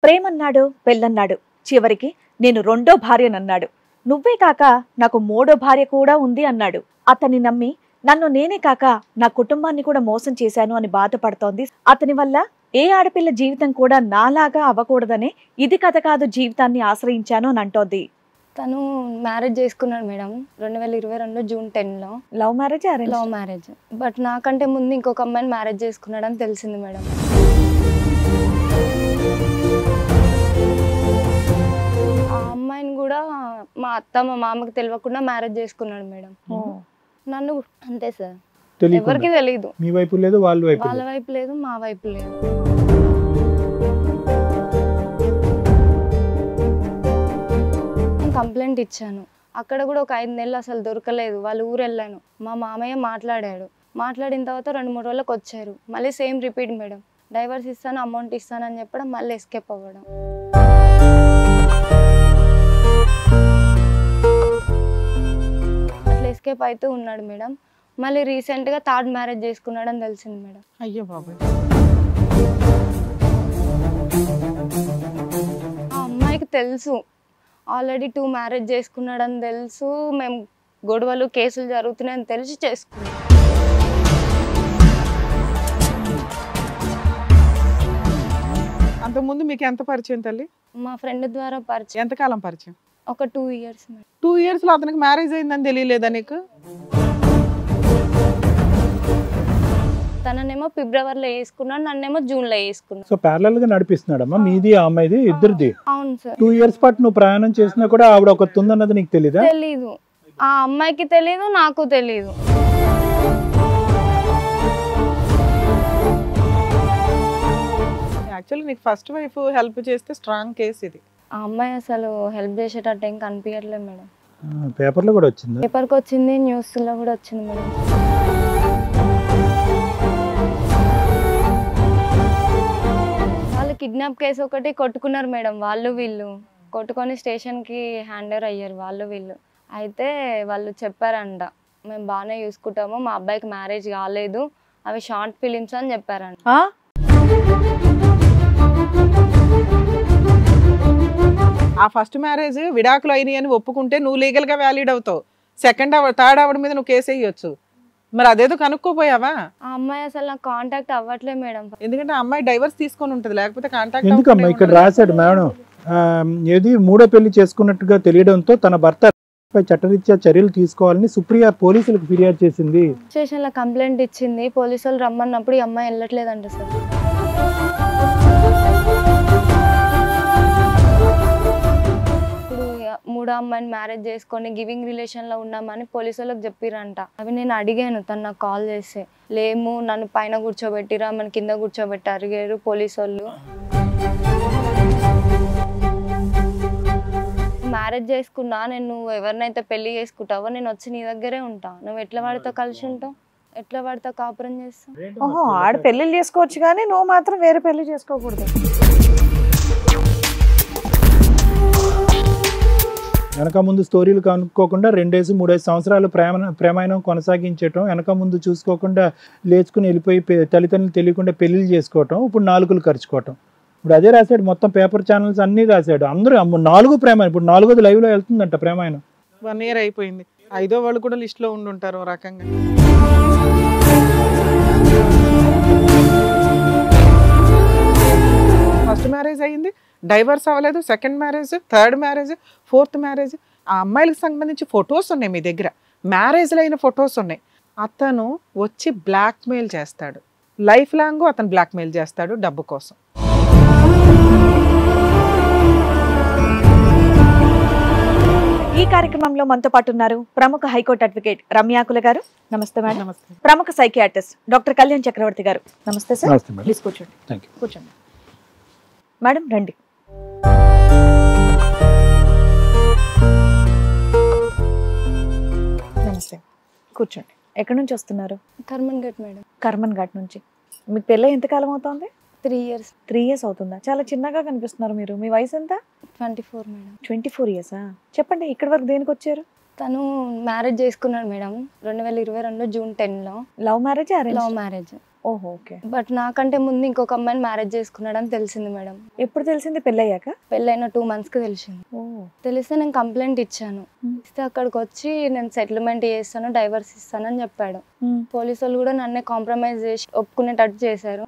ప్రేమన్నాడు పెళ్ళన్నాడు, చివరికి నేను రెండో భార్యనన్నాడు. నువ్వే కాక నాకు మూడో భార్య కూడా ఉంది అన్నాడు. అతన్ని నమ్మి నన్ను నేనే కాక నా కుటుంబాన్ని కూడా మోసం చేశాను అని బాధపడుతోంది. అతని వల్ల ఏ ఆడపిల్ల జీవితం కూడా నాలాగా అవ్వకూడదనే ఇది కథ కాదు జీవితాన్ని ఆశ్రయించాను అని అంటోంది. తను మ్యారేజ్ చేసుకున్నాడు మేడం 2022 జూన్ 10లో. Love marriage love marriage. But నాకంటే ముందు ఇంకొక అమ్మాయిని మ్యారేజ్ చేసుకున్నాడు అని తెలిసింది మేడం. ఆ అమ్మాయిని కూడా మా అత్త మా మామకి తెలియకుండా మ్యారేజ్ చేసుకున్నాడు మేడం. నన్ను అంతే సార్, ఎవరికి తెలియదు. మీ వైపు లేదు, వాళ్ళ వైపు లేదు, మా వైపు లేదు. కంప్లైంట్ ఇచ్చాను. అక్కడ కూడా ఒక 5 నెలలు అసలు దొరకలేదు. వాళ్ళ ఊరు వెళ్ళాను. మా మామయ్య మాట్లాడాడు. మాట్లాడిన తర్వాత 2-3 రోజులకు వచ్చారు. మళ్ళీ సేమ్ రిపీట్ మేడం. డైవర్స్ ఇస్తాను, అమౌంట్ ఇస్తాను అని చెప్పడం, మళ్ళీ ఎస్కేప్ అవ్వడం. అట్లా ఎస్కేప్ అవుతూ ఉన్నాడు మేడం. మళ్ళీ రీసెంట్గా 3rd మ్యారేజ్ చేసుకున్నాడు అని తెలిసింది మేడం. అయ్యో బాబాయ్. ఆ అమ్మాయికి తెలుసు ఆల్రెడీ 2 మ్యారేజ్ చేసుకున్నాడని తెలుసు. మేము గొడవలు కేసులు జరుగుతున్నాయని తెలిసి చేసుకున్నాం. అంతకుముందు మీకు ఎంత పరిచయం తల్లి? మా ఫ్రెండ్ ద్వారా పరిచయం. ఎంతకాలం పరిచయం? ఒక 2 years మేడం. 2 years లో అతనికి మ్యారేజ్ అయిందని తెలియలేదా నీకు? తననేమో ఫిబ్రవరిలో వేసుకున్నాడు, నన్నేమో జూన్లో వేసుకున్నాడు. సో ప్యారలల్ గా నడిపిస్తున్నాడమ్మా మీది ఆ అమ్మాయిది ఇద్దరిది. అవును సార్. 2 years పాటు నువ్వు ప్రయాణం చేసినా కూడా ఆవిడ ఒక ఉందన్నది నీకు తెలీదా? తెలీదు. ఆ అమ్మాయికి తెలీదు, నాకు తెలీదు. యాక్చువల్లీ నీకు ఫస్ట్ వైఫ్ హెల్ప్ చేస్తే స్ట్రాంగ్ కేసు ఇది. ఆ అమ్మాయి అసలు హెల్ప్ చేసేటట్టు ఏం కనిపించట్లేదు మేడం. పేపర్లో కూడా వచ్చింది. పేపర్కి వచ్చింది, న్యూస్లో కూడా వచ్చింది మేడం. వాళ్ళు కిడ్నాప్ కేసు ఒకటి కొట్టుకున్నారు మేడం. వాళ్ళు వీళ్ళు కొట్టుకొని స్టేషన్కి హ్యాండ్ ఓవర్ అయ్యారు వాళ్ళు వీళ్ళు. అయితే వాళ్ళు చెప్పారంట, మేము బాగానే చూసుకుంటాము, మా అబ్బాయికి మ్యారేజ్ కాలేదు, అవి షార్ట్ ఫిలిమ్స్ అని చెప్పారంట. ఆ ఫస్ట్ మ్యారేజ్ విడాకులు అయినాయి అని ఒప్పుకుంటే నువ్వు లీగల్ గా వ్యాలిడ్ అవుతావు. థర్డ్ ఆవిడ మీద నువ్వు కేసు వేయొచ్చు. మరి అదేదో కనుక్కోపోయావా? ఆ అమ్మాయి అసలు నాకు కాంటాక్ట్ అవ్వట్లేదు మేడం. ఎందుకంటే ఆ అమ్మాయి డైవర్స్ తీసుకొని ఉంటది, లేకపోతే కాంటాక్ట్ ఎందుకమ్మా ఇక్కడ రాశాడు మేడం, ఏది మూడో పెళ్లి చేసుకున్నట్టుగా తెలియడంతో తన భర్త చట్టరీత్యా చర్యలు తీసుకోవాలని సుప్రియ పోలీసులకు ఫిర్యాదు చేసింది. స్టేషన్ లో కంప్లైంట్ ఇచ్చింది. పోలీసు వాళ్ళు రమ్మన్నప్పుడు ఈ అమ్మాయి వెళ్ళట్లేదంట సార్. ఇప్పుడు మూడో అమ్మాయిని మ్యారేజ్ చేసుకొని గివింగ్ రిలేషన్ లో ఉన్నామని పోలీసు వాళ్ళకి చెప్పిరంట. అవి నేను అడిగాను, తను నాకు కాల్ చేస్తే లేము, నన్ను పైన కూర్చోబెట్టిరా, మన కింద కూర్చోబెట్టి అడిగారు పోలీసు వాళ్ళు. మ్యారేజ్ చేసుకున్నా నేను, నువ్వు ఎవరినైతే పెళ్లి చేసుకుంటావో నేను వచ్చి నీ దగ్గరే ఉంటా, నువ్వు ఎట్లా వాడితో కలిసి ఉంటావు, ఎట్లా వాడితో కాపురం చేస్తావు. ఓహో, ఆడ పెళ్లి చేసుకోవచ్చు కానీ నువ్వు మాత్రం వేరే పెళ్లి చేసుకోకూడదు. వెనక ముందు స్టోరీలు కనుక్కోకుండా 2-3 సంవత్సరాలు ప్రేమాయణం కొనసాగించటం, వెనక ముందు చూసుకోకుండా లేచుకుని వెళ్ళిపోయి తల్లిదండ్రులు తెలియకుండా పెళ్లిళ్ళు చేసుకోవటం, ఇప్పుడు 4 ఖర్చుకోవటం. ఇప్పుడు అదే రాశాడు, మొత్తం పేపర్ ఛానల్స్ అన్నీ రాశాడు. అందరూ 4 ప్రేమాయణం, ఇప్పుడు 4వ లైవ్ లో వెళ్తుందంట ప్రేమాయణం. 1 year అయిపోయింది. 5వ వాళ్ళు కూడా లిస్ట్ లో ఉండుంటారు ఓ రకంగా. ఫస్ట్ మ్యారేజ్ అయింది, డైవర్స్ అవ్వలేదు, second marriage, third marriage, 4th marriage. ఆ అమ్మాయిలకు సంబంధించి ఫొటోస్ ఉన్నాయి మీ దగ్గర, మ్యారేజ్లో అయిన ఫొటోస్ ఉన్నాయి. అతను వచ్చి బ్లాక్మెయిల్ చేస్తాడు, లైఫ్ లాంగ్ అతను బ్లాక్మెయిల్ చేస్తాడు డబ్బు కోసం. ఈ కార్యక్రమంలో మనతో పాటు ఉన్నారు ప్రముఖ హైకోర్టు అడ్వకేట్ రమ్యాకుల గారు. నమస్తే మేడం. నమస్తే. ప్రముఖ సైకియాట్రిస్ట్ డాక్టర్ కళ్యాణ్ చక్రవర్తి గారు. నమస్తే సార్. నమస్తే మేడం. ప్లీజ్ కూర్చోండి. థాంక్యూ. కూర్చోండి మేడం, రండి. నమస్తే, కూర్చోండి. ఎక్కడి నుంచి వస్తున్నారు? కర్మన్ ఘాట్ మేడం. కర్మన్ ఘాట్ నుంచి. మీకు పెళ్ళి ఎంతకాలం అవుతుంది? 3 years. 3 years అవుతుందా? చాలా చిన్నగా కనిపిస్తున్నారు మీరు. మీ వయసు ఎంత? 24 మేడం. 24 years. చెప్పండి, ఇక్కడి వరకు దేనికి వచ్చారు? తను మ్యారేజ్ చేసుకున్నాడు మేడం 2022 జూన్ 10లో. Love marriage? Love marriage. ఓహో, ఓకే. బట్ నాకంటే ముందు ఇంకొక అమ్మాయిని మ్యారేజ్ చేసుకున్నాడని తెలిసింది మేడం. ఎప్పుడు తెలిసింది? పెళ్ళయ్యాక? పెళ్ళైన 2 monthsకి తెలిసింది. తెలిస్తే నేను కంప్లైంట్ ఇచ్చాను. ఇస్తే అక్కడికి వచ్చి నేను సెటిల్మెంట్ చేస్తాను, డైవర్స్ ఇస్తానని చెప్పాడు. పోలీసు వాళ్ళు కూడా నన్నే కాంప్రమైజ్ చేసి ఒప్పుకునేటట్టు చేశారు.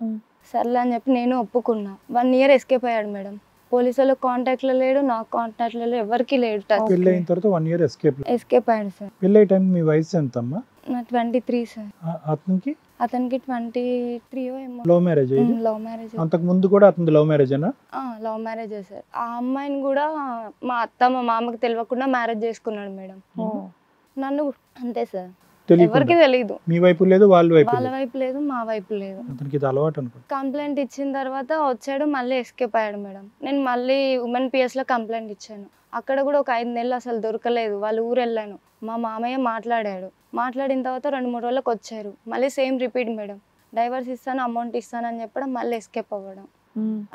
సర్లే అని చెప్పి నేను ఒప్పుకున్నా. 1 year ఎస్కేప్ అయ్యాడు మేడం. పోలీసు వాళ్ళ కాంటాక్ట్లో లేడు, నా కాంటాక్ట్లో లేడు, ఎవరికి లేడు. పెళ్ళి అయిన తర్వాత 1 year ఎస్కేప్ అయ్యాడు సార్. పెళ్ళి టైం మీ వయసు ఎంతమ్మా? నా 23 సార్. అతనికి 23 ఏమో. Love marriage? Love marriage. అంతకు ముందు కూడా అతను లవ్ మ్యారేజేనా? లవ్ మ్యారేజే సార్. ఆ అమ్మాయిని కూడా మా అత్త మా మామకి తెలియకుండా మ్యారేజ్ చేసుకున్నాడు మేడం. నన్ను అంతే సార్, ఎవరికి తెలియదు. మీ వైపు లేదు, వాళ్ళ వైపు లేదు, మా వైపు లేదు. అతనికి ఇది అలవాటు అనుకో. కంప్లైంట్ ఇచ్చిన తర్వాత వచ్చాడు, మళ్ళీ ఎస్కేప్ అయ్యాడు మేడం. నేను మళ్ళీ ఉమెన్ పిఎస్ లో కంప్లైంట్ ఇచ్చాను. అక్కడ కూడా ఒక 5 నెలలు అసలు దొరకలేదు. వాళ్ళ ఊరు వెళ్ళాను. మా మామయ్య మాట్లాడాడు. మాట్లాడిన తర్వాత 2-3 రోజులకు వచ్చారు. మళ్ళీ సేమ్ రిపీట్ మేడం. డైవర్స్ ఇస్తాను, అమౌంట్ ఇస్తాను అని చెప్పడం, మళ్ళీ ఎస్కేప్ అవ్వడం.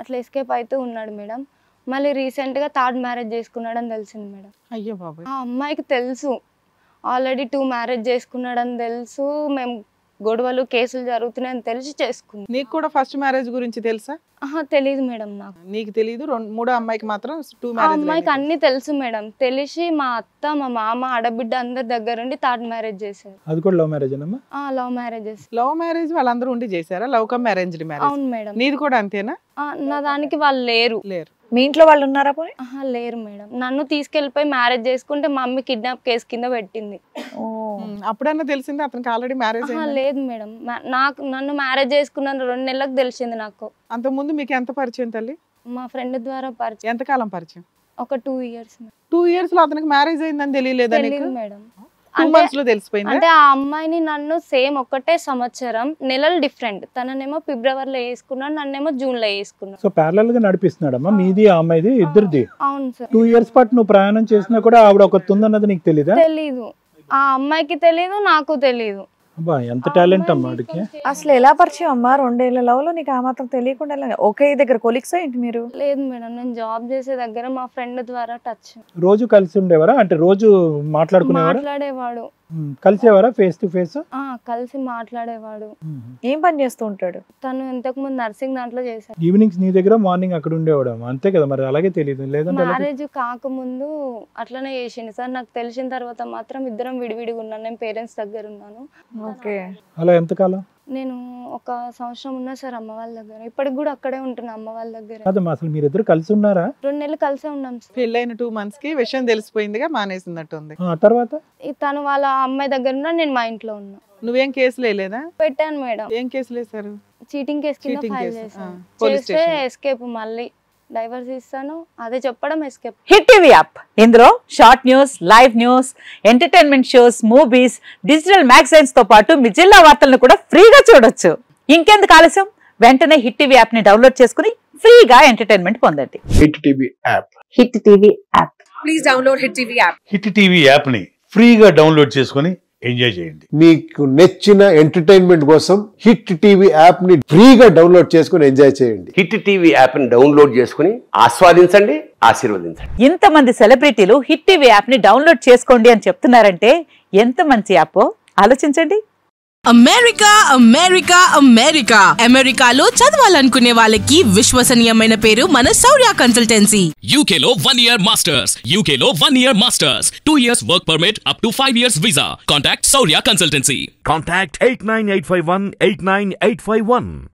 అట్లా ఎస్కేప్ అవుతూ ఉన్నాడు మేడం. మళ్ళీ రీసెంట్గా 3rd మ్యారేజ్ చేసుకున్నాడని తెలిసింది మేడం. అయ్యో బాబా. ఆ అమ్మాయికి తెలుసు ఆల్రెడీ 2 మ్యారేజ్ చేసుకున్నాడని తెలుసు. మేము గొడవలు కేసులు జరుగుతున్నాయని తెలిసి చేసుకున్నాం. నీకు కూడా ఫస్ట్ మ్యారేజ్ గురించి తెలుసా? తెలీదు మేడం. నాకు నీకు తెలీదు. మూడో అమ్మాయికి మాత్రం 2 మ్యారేజ్. ఆ అమ్మాయికి అన్ని తెలుసు మేడం. తెలిసి మా అత్త, మా మామ, ఆడబిడ్డ అందరి దగ్గర ఉండి 3rd మ్యారేజ్ చేశారు. అది కూడా లవ్ మ్యారేజ్ అన్నమా? Love marriages. లవ్ మ్యారేజ్ వాళ్ళందరూ ఉండి చేశారా? Love come arranged marriage? అవును మేడం. నీది కూడా అంతేనా? నా దానికి వాళ్ళు లేరు. మీ ఇంట్లో వాళ్ళు ఉన్నారా? పోయి లేరు మేడం. నన్ను తీసుకెళ్లిపోయి మ్యారేజ్ చేసుకుంటే మా మమ్మీ కిడ్నాప్ కేసు కింద పెట్టింది. అప్పుడన్నా తెలిసింది అతనికి ఆల్రెడీ మ్యారేజ్? లేదు మేడం. నన్ను మ్యారేజ్ చేసుకున్నాను 2 నెలలకు తెలిసింది నాకు. అంత ముందు మీకు ఎంత పరిచయం తల్లి? మా ఫ్రెండ్ ద్వారా పరిచయం. ఎంతకాలం పరిచయం? ఒక 2 years. 2 years లో అతనికి మ్యారేజ్ అయిందని తెలియలేదా నీకు? మేడం. 2 months లో తెలిసిపోయింది. అంటే ఆ అమ్మాయిని నన్ను సేమ్ ఒకటే సంవత్సరం, నెలలు డిఫరెంట్. తననేమో ఫిబ్రవరిలో వేసుకున్నాడు, నన్నేమో జూన్లో వేసుకున్నాడు. సో ప్యారలల్ గా నడిపిస్తున్నాడమ్మా మీది ఆ అమ్మాయిది ఇద్దరిది? అవును సార్. 2 years పాటు నువ్వు ప్రయాణం చేసినా కూడా ఆవిడ ఒక ఉందన్నది నీకు తెలీదా? తెలీదు. ఆ అమ్మాయికి తెలీదు, నాకు తెలీదు. అబ్బా ఎంత టాలెంట్ అమ్మా వాడికి. అసలు ఎలా పరిచయం అమ్మా? 2 ఏళ్ల లవ్ లో నీకు ఆ మాత్రం తెలియకుండా ఒకే దగ్గర కొలీగ్స్ ఏంటి మీరు? లేదు మేడం, నేను జాబ్ చేసే దగ్గర మా ఫ్రెండ్ ద్వారా టచ్. రోజు కలిసి ఉండేవారా? అంటే రోజు మాట్లాడేవాడు. కలిసేవారా ఫేస్ టు ఫేస్? కలిసి మాట్లాడేవాడు. ఏం పని చేస్తూ ఉంటాడు తను? ఇంతకు ముందు నర్సింగ్ దాంట్లో చేశాడు. ఈవినింగ్స్ నీ దగ్గర, మార్నింగ్ అక్కడ ఉండేవాడు. అంతే కదా మరి, అలాగే తెలియదు. లేదంటే మ్యారేజ్ కాకముందు అట్లనే చేసిండు సార్. నాకు తెలిసిన తర్వాత మాత్రం ఇద్దరం విడివిడిగా ఉన్నాను. నేను పేరెంట్స్ దగ్గర ఉన్నాను. ఓకే. అలా ఎంతకాలం? నేను 1 సంవత్సరం ఉన్నా సార్ అమ్మ వాళ్ళ దగ్గర. ఇప్పటికి కూడా అక్కడే ఉంటున్నా అమ్మ వాళ్ళ దగ్గర. అదమ్మా అసలు మీరిద్దరు కలిసి ఉన్నారా? 2 నెలలు కలిసే ఉన్నాం సార్. పెళ్ళైన 2 months కి విషయం తెలిసిపోయిందిగా, మానేసినట్టు ఉంది. తర్వాత తను వాళ్ళ అమ్మాయి దగ్గర ఉన్నా, నేను మా ఇంట్లో ఉన్నా. నువ్వేం కేసులు వేయలేదా? పెట్టాను మేడం. ఏం కేసులు వేసారు? చీటింగ్ కేసు కింద ఫైల్ చేశాను. చేస్తే ఎస్కేప్. మళ్ళీ డైవర్స్ ఇస్తాను అదే చెప్పడం ఎస్కేప్. హిట్ టీవీ యాప్, ఇందులో short news, live news, entertainment shows, movies, digital magazines తో పాటు మీ జిల్లా వార్తలను కూడా ఫ్రీగా చూడొచ్చు. ఇంకెందుకు ఆలస్యం, వెంటనే హిట్ టీవీ యాప్ ని డౌన్లోడ్ చేసుకుని ఫ్రీగా ఎంటర్టైన్మెంట్ పొందండి. Hit TV app. Hit TV app. Please download hit TV app. Hit TV app ని ఫ్రీగా డౌన్లోడ్ చేసుకుని ఎంజాయ్ చేయండి. మీకు నచ్చిన ఎంటర్టైన్మెంట్ కోసం హిట్ టీవీ యాప్ ని ఫ్రీగా డౌన్లోడ్ చేసుకుని ఎంజాయ్ చేయండి. హిట్ టీవీ యాప్ ని డౌన్లోడ్ చేసుకుని ఆస్వాదించండి, ఆశీర్వదించండి. ఇంతమంది సెలబ్రిటీలు హిట్ టీవీ యాప్ ని డౌన్లోడ్ చేసుకోండి అని చెప్తున్నారంటే ఎంత మంచి యాప్ ఆలోచించండి. అమెరికా అమెరికా అమెరికా అమెరికాలో చదవాలనుకునే వాళ్ళకి విశ్వసనీయమైన పేరు మన శౌర్య కన్సల్టెన్సీ. UK లో 1 year masters. UK లో 1 year masters. 2 years work permit up to 5 years visa. Contact Shaurya Consultancy. Contact 89851 89851.